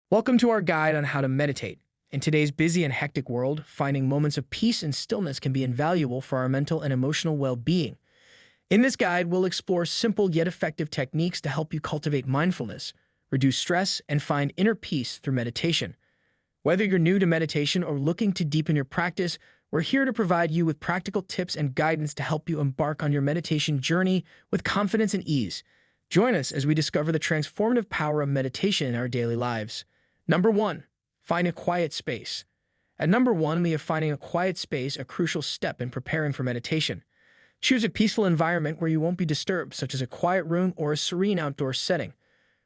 Welcome to our guide on how to meditate. In today's busy and hectic world, finding moments of peace and stillness can be invaluable for our mental and emotional well-being. In this guide, we'll explore simple yet effective techniques to help you cultivate mindfulness, reduce stress, and find inner peace through meditation. Whether you're new to meditation or looking to deepen your practice, we're here to provide you with practical tips and guidance to help you embark on your meditation journey with confidence and ease. Join us as we discover the transformative power of meditation in our daily lives. Number 1. Find a quiet space. At number 1, we have finding a quiet space, a crucial step in preparing for meditation. Choose a peaceful environment where you won't be disturbed, such as a quiet room or a serene outdoor setting.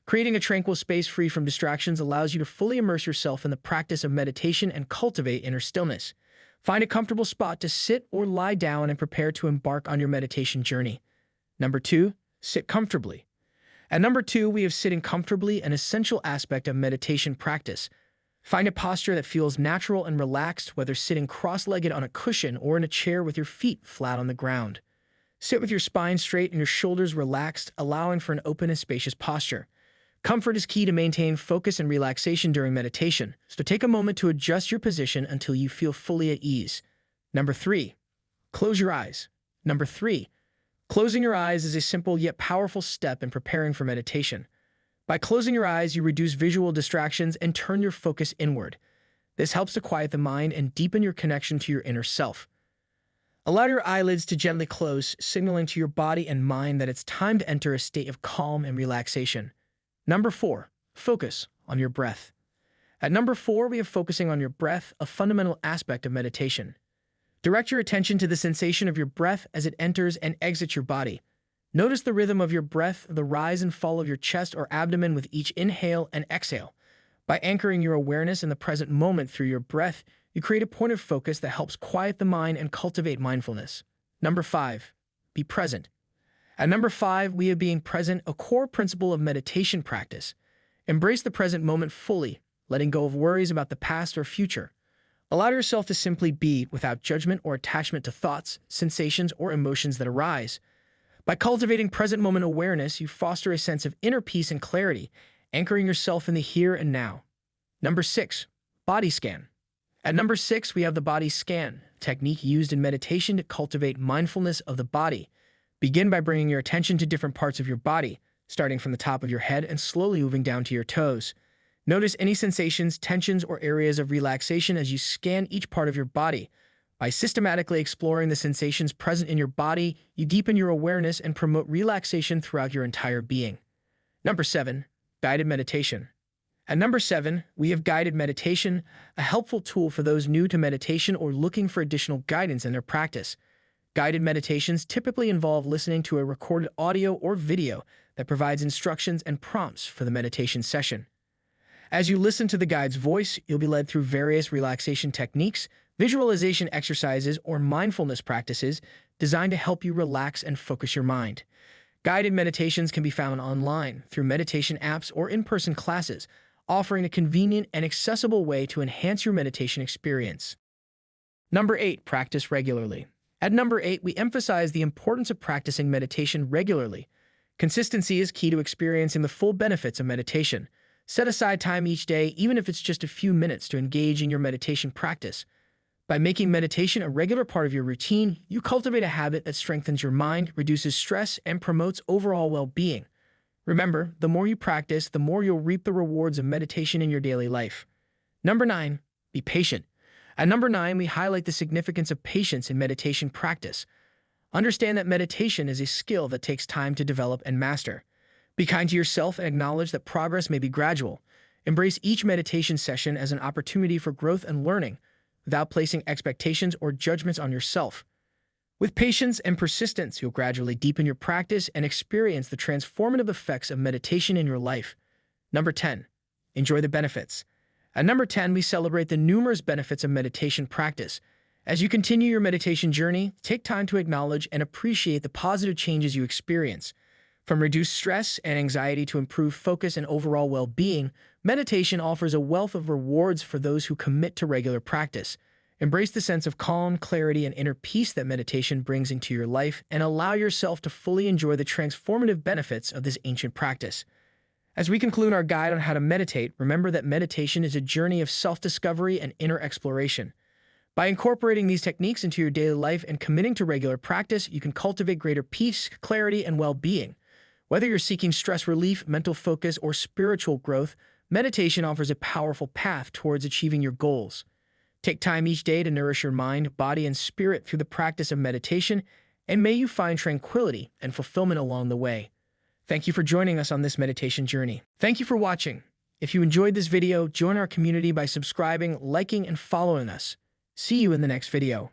Creating a tranquil space free from distractions allows you to fully immerse yourself in the practice of meditation and cultivate inner stillness. Find a comfortable spot to sit or lie down and prepare to embark on your meditation journey. Number 2. Sit comfortably. At number 2, we have sitting comfortably, an essential aspect of meditation practice. Find a posture that feels natural and relaxed, whether sitting cross-legged on a cushion or in a chair with your feet flat on the ground. Sit with your spine straight and your shoulders relaxed, allowing for an open and spacious posture. Comfort is key to maintain focus and relaxation during meditation, so take a moment to adjust your position until you feel fully at ease. Number 3. Close your eyes. Number 3. Closing your eyes is a simple yet powerful step in preparing for meditation. By closing your eyes, you reduce visual distractions and turn your focus inward. This helps to quiet the mind and deepen your connection to your inner self. Allow your eyelids to gently close, signaling to your body and mind that it's time to enter a state of calm and relaxation. Number 4. Focus on your breath. At number 4, we have focusing on your breath, a fundamental aspect of meditation. Direct your attention to the sensation of your breath as it enters and exits your body. Notice the rhythm of your breath, the rise and fall of your chest or abdomen with each inhale and exhale. By anchoring your awareness in the present moment through your breath, you create a point of focus that helps quiet the mind and cultivate mindfulness. Number 5. Be present. At number 5, we have being present, a core principle of meditation practice. Embrace the present moment fully, letting go of worries about the past or future. Allow yourself to simply be without judgment or attachment to thoughts, sensations, or emotions that arise. By cultivating present moment awareness, you foster a sense of inner peace and clarity, anchoring yourself in the here and now. Number 6. Body scan. At number 6, we have the body scan, a technique used in meditation to cultivate mindfulness of the body. Begin by bringing your attention to different parts of your body, starting from the top of your head and slowly moving down to your toes. Notice any sensations, tensions, or areas of relaxation as you scan each part of your body. By systematically exploring the sensations present in your body, you deepen your awareness and promote relaxation throughout your entire being. Number 7. Guided meditation. At number 7, we have guided meditation, a helpful tool for those new to meditation or looking for additional guidance in their practice. Guided meditations typically involve listening to a recorded audio or video that provides instructions and prompts for the meditation session. As you listen to the guide's voice, you'll be led through various relaxation techniques, visualization exercises, or mindfulness practices designed to help you relax and focus your mind. Guided meditations can be found online through meditation apps or in-person classes, offering a convenient and accessible way to enhance your meditation experience. Number 8. Practice regularly. At number 8, we emphasize the importance of practicing meditation regularly. Consistency is key to experiencing the full benefits of meditation. Set aside time each day, even if it's just a few minutes, to engage in your meditation practice. By making meditation a regular part of your routine, you cultivate a habit that strengthens your mind, reduces stress, and promotes overall well-being. Remember, the more you practice, the more you'll reap the rewards of meditation in your daily life. Number 9. Be patient. At number 9, we highlight the significance of patience in meditation practice. Understand that meditation is a skill that takes time to develop and master. Be kind to yourself and acknowledge that progress may be gradual. Embrace each meditation session as an opportunity for growth and learning, without placing expectations or judgments on yourself. With patience and persistence, you'll gradually deepen your practice and experience the transformative effects of meditation in your life. Number 10. Enjoy the benefits. At number 10, we celebrate the numerous benefits of meditation practice. As you continue your meditation journey, take time to acknowledge and appreciate the positive changes you experience. From reduced stress and anxiety to improved focus and overall well-being, meditation offers a wealth of rewards for those who commit to regular practice. Embrace the sense of calm, clarity, and inner peace that meditation brings into your life and allow yourself to fully enjoy the transformative benefits of this ancient practice. As we conclude our guide on how to meditate, remember that meditation is a journey of self-discovery and inner exploration. By incorporating these techniques into your daily life and committing to regular practice, you can cultivate greater peace, clarity, and well-being. Whether you're seeking stress relief, mental focus, or spiritual growth, meditation offers a powerful path towards achieving your goals. Take time each day to nourish your mind, body, and spirit through the practice of meditation, and may you find tranquility and fulfillment along the way. Thank you for joining us on this meditation journey. Thank you for watching. If you enjoyed this video, join our community by subscribing, liking, and following us. See you in the next video.